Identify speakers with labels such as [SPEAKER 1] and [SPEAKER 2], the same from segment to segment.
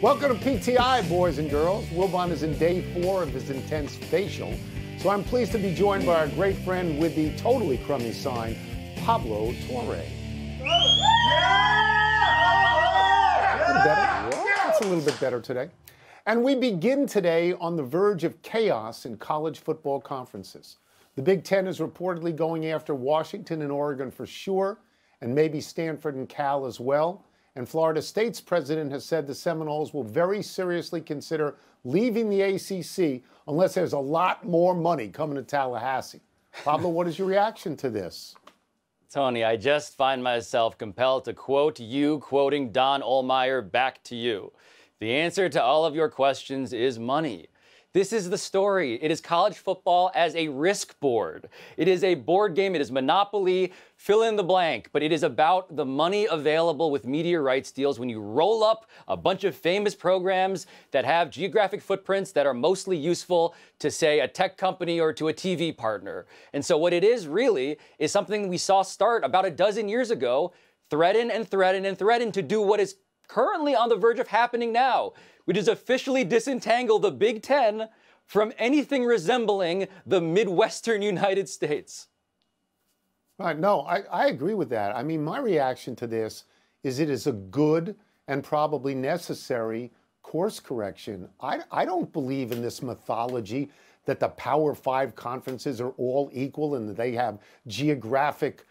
[SPEAKER 1] Welcome to PTI, boys and girls. Wilbon is in day 4 of his intense facial, so I'm pleased to be joined by our great friend with the totally crummy sign, Pablo Torre. That's a little bit better today. And we begin today on the verge of chaos in college football conferences. The Big Ten is reportedly going after Washington and Oregon for sure, and maybe Stanford and Cal as well. And Florida State's president has said the Seminoles will very seriously consider leaving the ACC unless there's a lot more money coming to Tallahassee. Pablo, what is your reaction to this?
[SPEAKER 2] Tony, I just find myself compelled to quote you quoting Don Ohlmeyer back to you. The answer to all of your questions is money. This is the story. It is college football as a risk board. It is a board game. It is Monopoly, fill in the blank. But it is about the money available with media rights deals when you roll up a bunch of famous programs that have geographic footprints that are mostly useful to, say, a tech company or to a TV partner. And so what it is really is something we saw start about a dozen years ago, threaten and threaten and threaten to do what is currently on the verge of happening now, which is officially disentangle the Big Ten from anything resembling the Midwestern United States.
[SPEAKER 1] No, I agree with that. I mean, my reaction to this is it is a good and probably necessary course correction. I don't believe in this mythology that the Power 5 conferences are all equal and that they have geographic,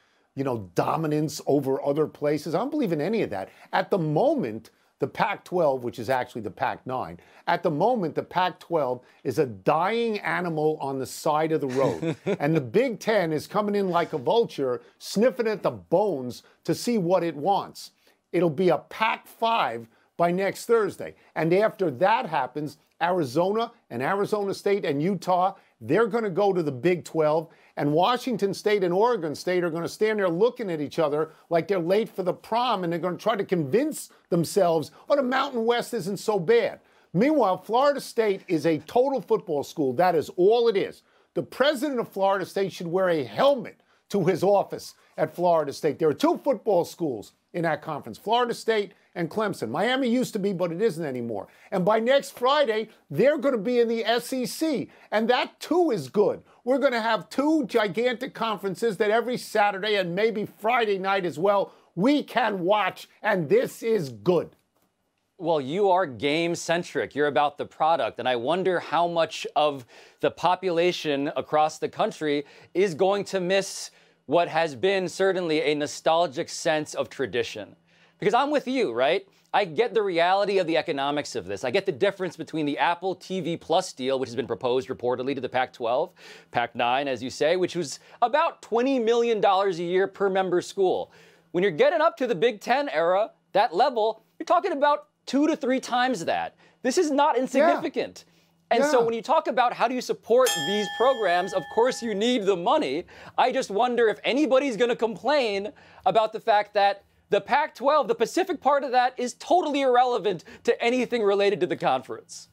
[SPEAKER 1] dominance over other places. I don't believe in any of that. At the moment, the Pac-12, which is actually the Pac-9, at the moment, the Pac-12 is a dying animal on the side of the road. And the Big Ten is coming in like a vulture, sniffing at the bones to see what it wants. It'll be a Pac-5 by next Thursday. And after that happens, Arizona and Arizona State and Utah, they're going to go to the Big 12. And Washington State and Oregon State are going to stand there looking at each other like they're late for the prom, and they're going to try to convince themselves, oh, the Mountain West isn't so bad. Meanwhile, Florida State is a total football school. That is all it is. The president of Florida State should wear a helmet to his office at Florida State. There are 2 football schools in that conference, Florida State and Clemson. Miami used to be, but it isn't anymore. And by next Friday, they're going to be in the SEC. And that, too, is good. We're going to have 2 gigantic conferences that every Saturday and maybe Friday night as well, we can watch, and this is good.
[SPEAKER 2] Well, you are game-centric. You're about the product. And I wonder how much of the population across the country is going to miss what has been certainly a nostalgic sense of tradition. Because I'm with you, right? I get the reality of the economics of this. I get the difference between the Apple TV Plus deal, which has been proposed reportedly to the Pac-12, Pac-9, as you say, which was about $20 million a year per member school. When you're getting up to the Big Ten era, that level, you're talking about 2 to 3 times that. This is not insignificant. Yeah. And so when you talk about how do you support these programs, of course you need the money. I just wonder if anybody's going to complain about the fact that the Pac-12, the Pacific part of that, is totally irrelevant to anything related to the conference.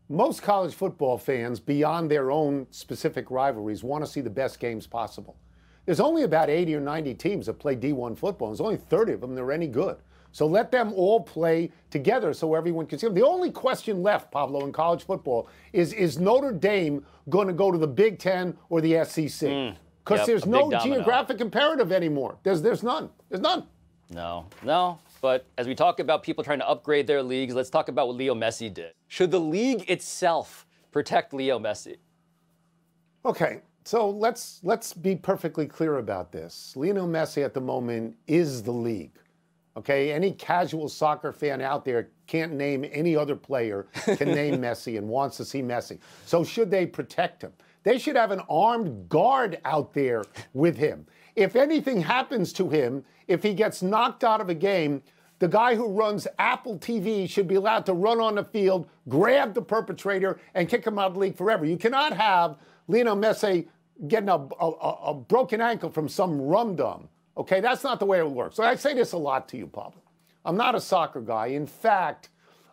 [SPEAKER 1] Most college football fans, beyond their own specific rivalries, want to see the best games possible. There's only about 80 or 90 teams that play D1 football. There's only 30 of them that are any good. So let them all play together so everyone can see them. The only question left, Pablo, in college football is Notre Dame going to go to the Big Ten or the SEC? Because there's no geographic imperative anymore. There's none. There's none.
[SPEAKER 2] No. But as we talk about people trying to upgrade their leagues, let's talk about what Leo Messi did. Should the league itself protect Leo Messi?
[SPEAKER 1] Okay, so let's be perfectly clear about this. Lionel Messi at the moment is the league. Okay, any casual soccer fan out there can't name any other player can name Messi and wants to see Messi. So should they protect him? They should have an armed guard out there with him. If anything happens to him, if he gets knocked out of a game, the guy who runs Apple TV should be allowed to run on the field, grab the perpetrator, and kick him out of the league forever. You cannot have Lionel Messi getting a broken ankle from some rum-dum. Okay, that's not the way it works. So I say this a lot to you, Pablo. I'm not a soccer guy. In fact,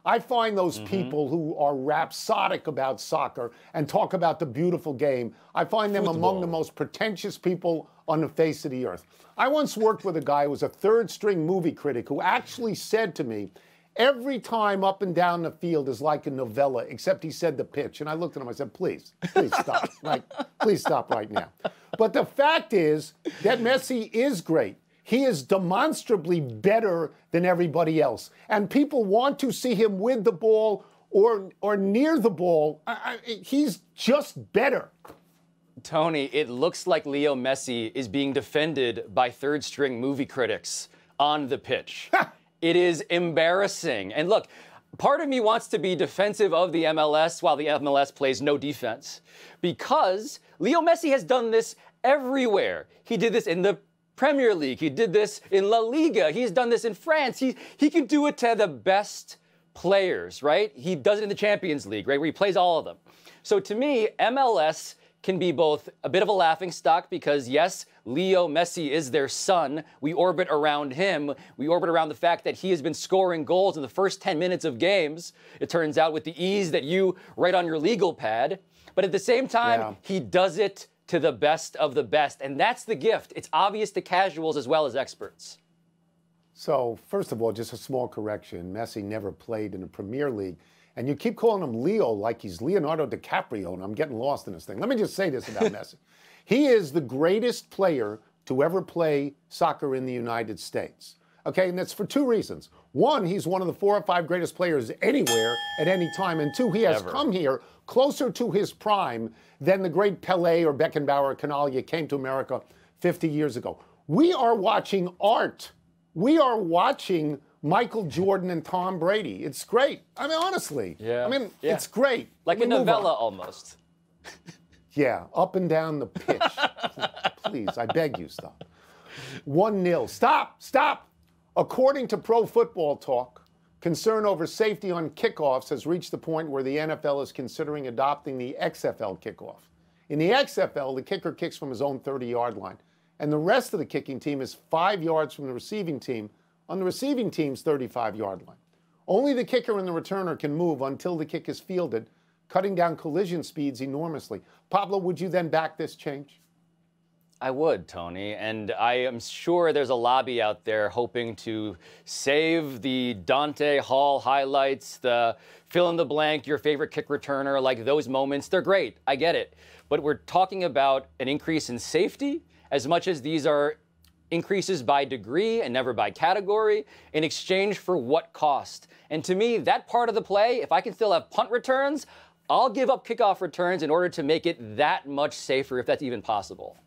[SPEAKER 1] I find those people who are rhapsodic about soccer and talk about the beautiful game, I find them among the most pretentious people on the face of the earth. I once worked with a guy who was a third-string movie critic who actually said to me, every time up and down the field is like a novella, except he said the pitch. And I looked at him, I said, please stop. Like, please stop right now. But the fact is that Messi is great. He is demonstrably better than everybody else. And people want to see him with the ball or near the ball. He's just better.
[SPEAKER 2] Tony, it looks like Leo Messi is being defended by third-string movie critics on the pitch. It is embarrassing. And look, part of me wants to be defensive of the MLS while the MLS plays no defense, because Leo Messi has done this everywhere. He did this in the Premier League. He did this in La Liga. He's done this in France. He can do it to the best players, right? He does it in the Champions League, right, where he plays all of them. So to me, MLS can be both a bit of a laughingstock because, yes, Leo Messi is their son. We orbit around him. We orbit around the fact that he has been scoring goals in the first 10 minutes of games, it turns out, with the ease that you write on your legal pad. But at the same time, he does it to the best of the best. And that's the gift. It's obvious to casuals as well as experts.
[SPEAKER 1] So, first of all, just a small correction. Messi never played in the Premier League. And you keep calling him Leo like he's Leonardo DiCaprio, and I'm getting lost in this thing. Let me just say this about Messi. He is the greatest player to ever play soccer in the United States. Okay, and that's for two reasons. One, he's one of the 4 or 5 greatest players anywhere at any time. And two, he has come here closer to his prime than the great Pelé or Beckenbauer or Canalia came to America 50 years ago. We are watching art. We are watching Michael Jordan and Tom Brady. It's great. I mean, honestly.
[SPEAKER 2] Yeah.
[SPEAKER 1] I mean, it's great.
[SPEAKER 2] Like a novella almost.
[SPEAKER 1] Yeah, up and down the pitch. Please, I beg you, stop. 1-0. Stop. According to Pro Football Talk, concern over safety on kickoffs has reached the point where the NFL is considering adopting the XFL kickoff. In the XFL, the kicker kicks from his own 30-yard line, and the rest of the kicking team is 5 yards from the receiving team on the receiving team's 35-yard line. Only the kicker and the returner can move until the kick is fielded, cutting down collision speeds enormously. Pablo, would you then back this change?
[SPEAKER 2] I would, Tony, and I am sure there's a lobby out there hoping to save the Dante Hall highlights, the fill-in-the-blank, your favorite kick returner, like those moments. They're great. I get it. But we're talking about an increase in safety as much as these are increases by degree and never by category in exchange for what cost. And to me, that part of the play, if I can still have punt returns, I'll give up kickoff returns in order to make it that much safer, if that's even possible.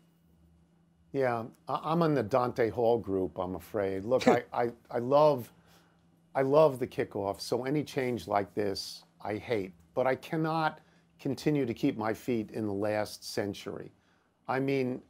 [SPEAKER 1] Yeah, I'm in the Dante Hall group, I'm afraid. Look, I love the kickoff, so any change like this, I hate. But I cannot continue to keep my feet in the last century. I mean,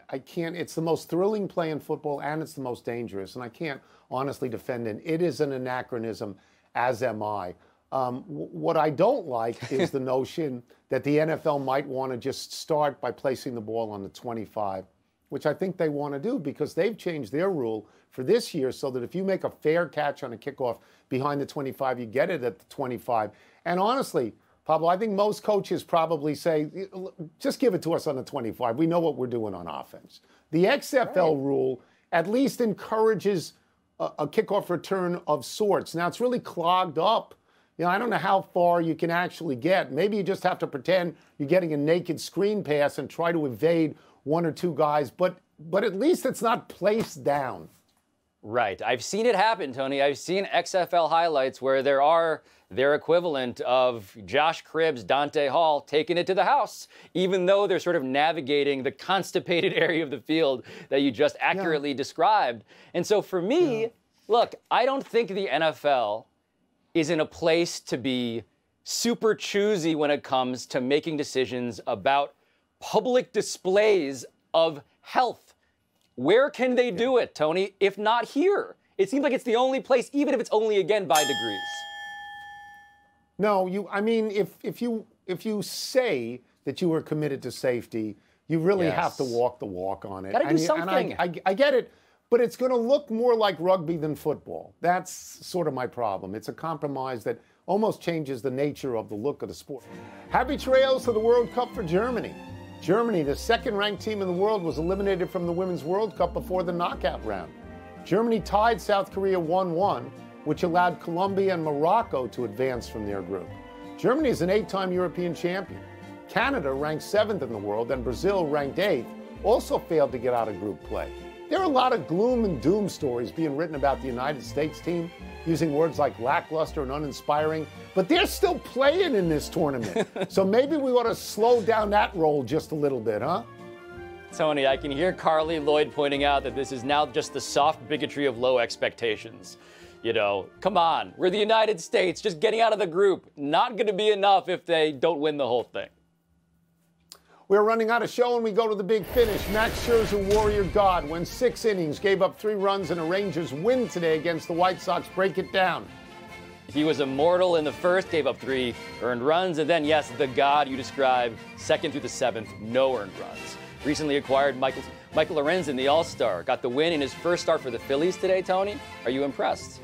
[SPEAKER 1] I can't. It's the most thrilling play in football, and it's the most dangerous, and I can't honestly defend it. It is an anachronism, as am I. What I don't like is the notion that the NFL might want to just start by placing the ball on the 25, which I think they want to do because they've changed their rule for this year so that if you make a fair catch on a kickoff behind the 25, you get it at the 25. And honestly, Pablo, I think most coaches probably say, just give it to us on the 25. We know what we're doing on offense. The XFL rule at least encourages a kickoff return of sorts. Now, it's really clogged up. You know, I don't know how far you can actually get. Maybe you just have to pretend you're getting a naked screen pass and try to evade 1 or 2 guys, but at least it's not placed down.
[SPEAKER 2] Right. I've seen it happen, Tony. I've seen XFL highlights where there are their equivalent of Josh Cribbs, Dante Hall taking it to the house, even though they're sort of navigating the constipated area of the field that you just accurately described. And so for me, look, I don't think the NFL is in a place to be super choosy when it comes to making decisions about public displays of health. Where can they do it, Tony, if not here? It seems like it's the only place, even if it's only, again, by degrees.
[SPEAKER 1] No, I mean, if you say that you are committed to safety, you really have to walk the walk on it.
[SPEAKER 2] Gotta do something.
[SPEAKER 1] And I get it, but it's going to look more like rugby than football. That's sort of my problem. It's a compromise that almost changes the nature of the look of the sport. Happy trails to the World Cup for Germany. Germany, the second-ranked team in the world, was eliminated from the Women's World Cup before the knockout round. Germany tied South Korea 1-1, which allowed Colombia and Morocco to advance from their group. Germany is an 8-time European champion. Canada, ranked 7th in the world, and Brazil, ranked 8th, also failed to get out of group play. There are a lot of gloom and doom stories being written about the United States team, using words like lackluster and uninspiring, but they're still playing in this tournament. So maybe we ought to slow down that roll just a little bit, huh?
[SPEAKER 2] Tony, I can hear Carly Lloyd pointing out that this is now just the soft bigotry of low expectations. You know, come on, we're the United States, just getting out of the group. Not going to be enough if they don't win the whole thing.
[SPEAKER 1] We're running out of show and we go to the big finish. Max Scherzer, Warrior God, went 6 innings, gave up 3 runs, and a Rangers win today against the White Sox. Break it down.
[SPEAKER 2] He was immortal in the first, gave up 3 earned runs, and then, yes, the God you described, 2nd through the 7th, no earned runs. Recently acquired Michael Lorenzen, the All-Star, got the win in his first start for the Phillies today, Tony. Are you impressed?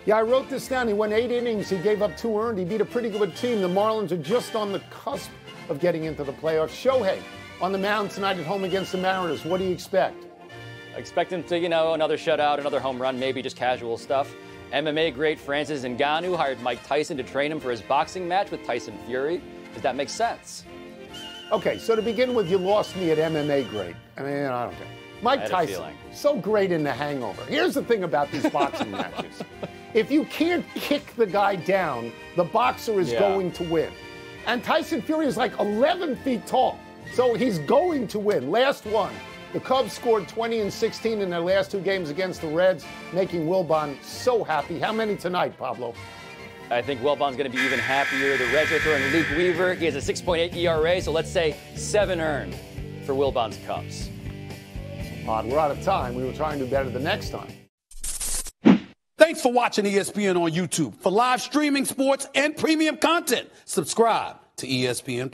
[SPEAKER 1] Yeah, I wrote this down. He went 8 innings. He gave up 2 earned. He beat a pretty good team. The Marlins are just on the cusp of getting into the playoffs. Shohei on the mound tonight at home against the Mariners. What do you expect?
[SPEAKER 2] I expect him to, another shutout, another home run, maybe just casual stuff. MMA great Francis Ngannou hired Mike Tyson to train him for his boxing match with Tyson Fury. Does that make sense?
[SPEAKER 1] Okay, so to begin with, you lost me at MMA great. I mean, I don't care. Mike Tyson, so great in The Hangover. Here's the thing about these boxing matches. If you can't kick the guy down, the boxer is going to win. And Tyson Fury is like 11 feet tall, so he's going to win. Last one, the Cubs scored 20 and 16 in their last 2 games against the Reds, making Wilbon so happy. How many tonight, Pablo?
[SPEAKER 2] I think Wilbon's going to be even happier. The Reds are throwing Luke Weaver. He has a 6.8 ERA, so let's say 7 earned for Wilbon's Cubs.
[SPEAKER 1] Odd, we're out of time. We will try and do better the next time.
[SPEAKER 3] Thanks for watching ESPN on YouTube. For live streaming, sports, and premium content, subscribe to ESPN+.